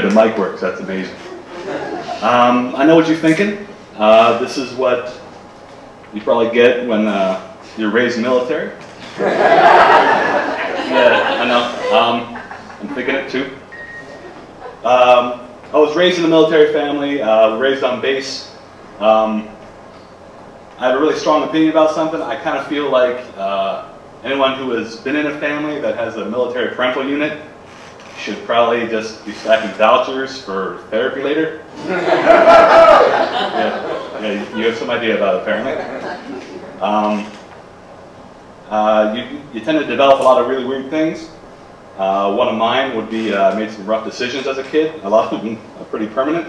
good the mic works. That's amazing. I know what you're thinking. This is what you probably get when you're raised military. Yeah, I know. I'm thinking it too. I was raised in a military family, raised on base. I have a really strong opinion about something. I kind of feel like anyone who has been in a family that has a military parental unit should probably just be stacking vouchers for therapy later. Yeah, you have some idea about it, apparently. You tend to develop a lot of really weird things. One of mine would be I made some rough decisions as a kid. A lot of them are pretty permanent.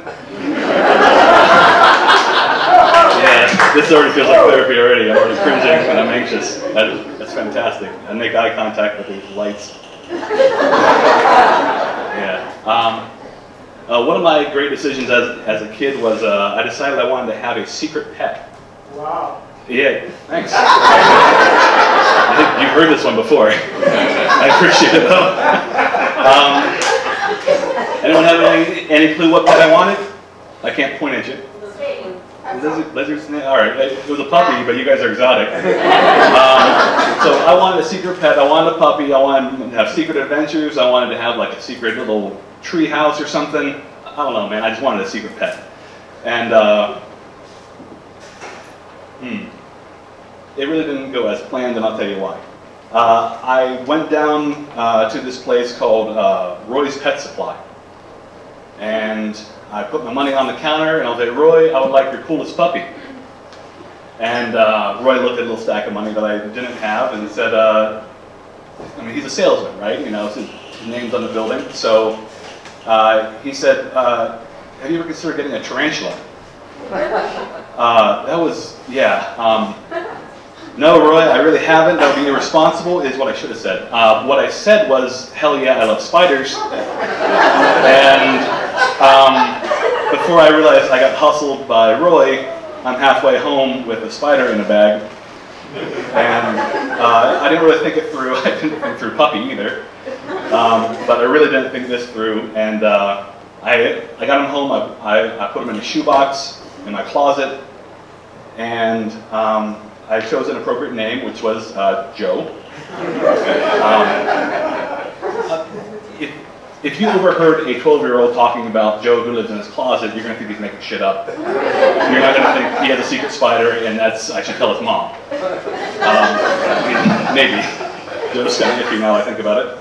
Yeah, this already feels like therapy already. I'm already cringing and I'm anxious. That's fantastic. I make eye contact with these lights. Yeah. One of my great decisions as a kid was I decided I wanted to have a secret pet. Wow. Yeah, thanks. I think you've heard this one before. I appreciate it though. Anyone have any clue what pet I wanted? I can't point at you. Lizard snake? Alright, it was a puppy, but you guys are exotic. So I wanted a secret pet, I wanted a puppy, I wanted to have secret adventures, I wanted to have like a secret little tree house or something. I don't know, man, I just wanted a secret pet. And it really didn't go as planned, and I'll tell you why. I went down to this place called Roy's Pet Supply. And I put my money on the counter, and I was like, Roy, I would like your coolest puppy. And Roy looked at a little stack of money that I didn't have and said, I mean, he's a salesman, right? You know, his name's on the building. So he said, have you ever considered getting a tarantula? That was, yeah. No, Roy, I really haven't. That would be irresponsible, is what I should have said. What I said was, hell yeah, I love spiders. And before I realized I got hustled by Roy, I'm halfway home with a spider in a bag. And I didn't really think it through. I didn't think through puppy either. But I really didn't think this through. And I got him home. I put him in a shoebox in my closet. And I chose an appropriate name, which was Joe. If you overheard a 12-year-old talking about Joe who lives in his closet, you're going to think he's making shit up. You're not going to think he has a secret spider and I should tell his mom. Maybe. Joe's kind of iffy now I think about it.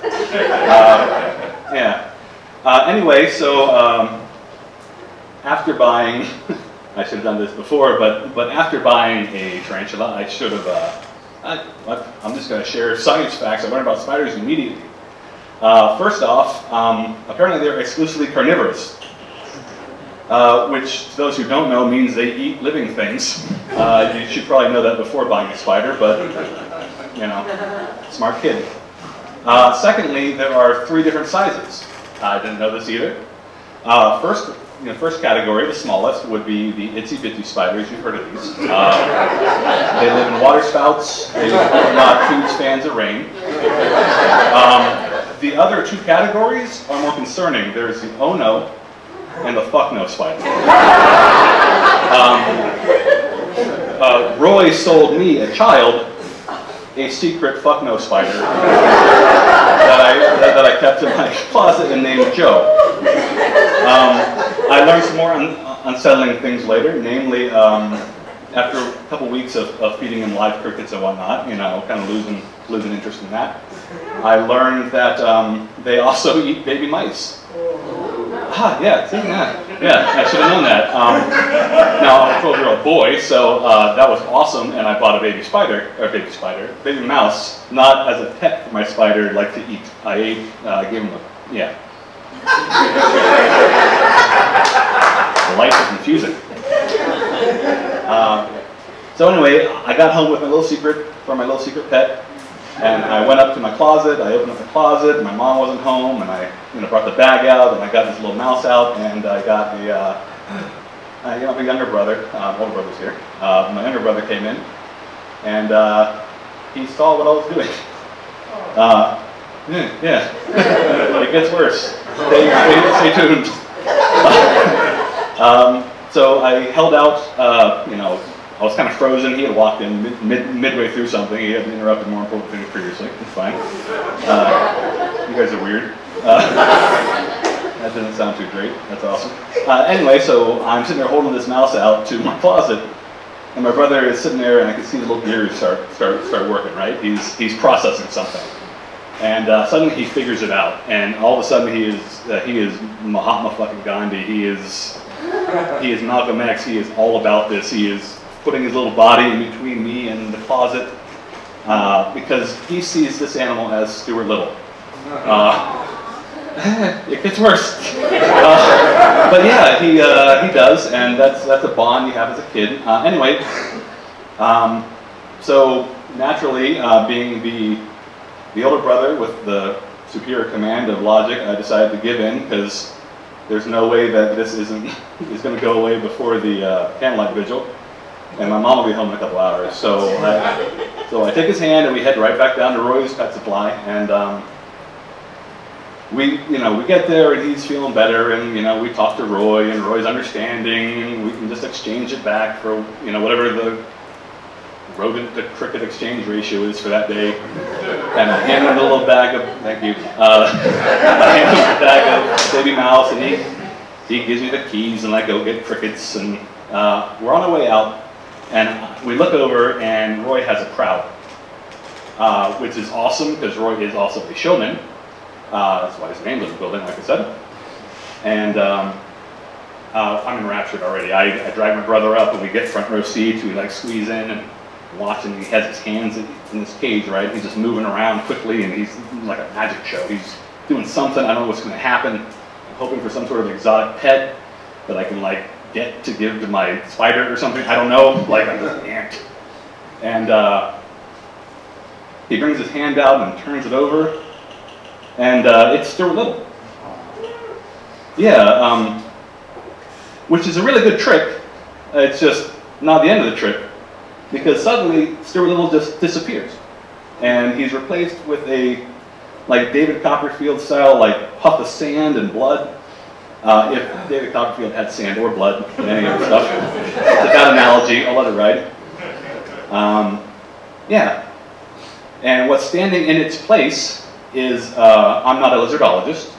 Yeah. Anyway, so after buying, I should have done this before, but after buying a tarantula, I should have, I'm just going to share science facts I learned about spiders immediately. First off, apparently they're exclusively carnivorous, which, to those who don't know, means they eat living things. You should probably know that before buying a spider, but, you know, smart kid. Secondly, there are 3 different sizes. I didn't know this either. First category, the smallest, would be the itsy bitsy spiders. You've heard of these. They live in water spouts. They are not huge fans of rain. The other 2 categories are more concerning. There's the oh no and the fuck no spider. Roy sold me, a child, a secret fuck no spider that I kept in my closet and named Joe. I learned some more unsettling things later, namely after a couple weeks of feeding him live crickets and whatnot, you know, kind of losing interest in that. I learned that they also eat baby mice. Yeah, see, yeah, I should have known that. Now, I'm a 12-year-old boy, so that was awesome, and I bought a baby baby mouse, not as a pet for my spider, like to eat. I gave him yeah. The lights are confusing. So anyway, I got home with my little secret, for my little secret pet, and I went up to my closet, I opened up the closet, and my mom wasn't home, and I brought the bag out, and I got this little mouse out, and I got my younger brother, older brother's here, my younger brother came in, and he saw what I was doing. Yeah, it gets worse. Stay tuned. So I held out, you know, I was kind of frozen. He had walked in midway through something. He had interrupted more important things previously. It's fine. You guys are weird. That didn't sound too great. That's awesome. Anyway, so I'm sitting there holding this mouse out to my closet, and my brother is sitting there, and I can see the little gears start working. Right? He's processing something, and suddenly he figures it out, and all of a sudden he is Mahatma fucking Gandhi. He is Malcolm X. He is all about this. He is putting his little body in between me and the closet because he sees this animal as Stuart Little. It gets worse. But yeah, he does, and that's a bond you have as a kid. Anyway, so naturally, being the older brother with the superior command of logic, I decided to give in because there's no way that this is going to go away before the candlelight vigil, and my mom will be home in a couple hours. So I take his hand and we head right back down to Roy's Pet Supply, and we get there and he's feeling better, and we talk to Roy, and Roy's understanding, and we can just exchange it back for whatever the rodent to cricket exchange ratio is for that day. And I hand him a little bag of, thank you, I hand him a bag of baby mouse, and he gives me the keys, and I go get crickets, and we're on our way out, and we look over, and Roy has a crowd, which is awesome because Roy is also a showman. That's why his name was the building, like I said. And I'm enraptured already. I drag my brother up, and we get front row seats. We squeeze in and watch, and he has his hands in this cage, right? He's just moving around quickly, and he's like a magic show. He's doing something. I don't know what's going to happen. I'm hoping for some sort of exotic pet that I can get to give to my spider or something. I don't know. I'm just ant. And he brings his hand out and turns it over. And it's Stuart Little. Yeah, which is a really good trick. It's just not the end of the trick, because suddenly Stuart Little just disappears, and he's replaced with a David Copperfield style puff of sand and blood. If David Copperfield had sand or blood in any of the stuff, with that analogy, I'll let it ride. Yeah, and what's standing in its place is, I'm not a lizardologist,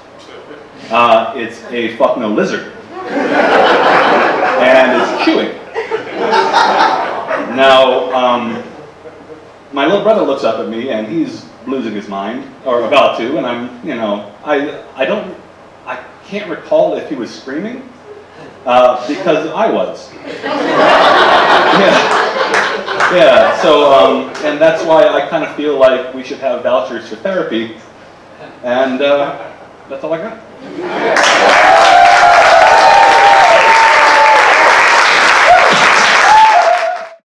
it's a fuck no lizard, and it's chewing. Now, my little brother looks up at me, and he's losing his mind, or about to, and I'm, I can't recall if he was screaming, because I was. Yeah, so, and that's why I kind of feel like we should have vouchers for therapy, and that's all I got.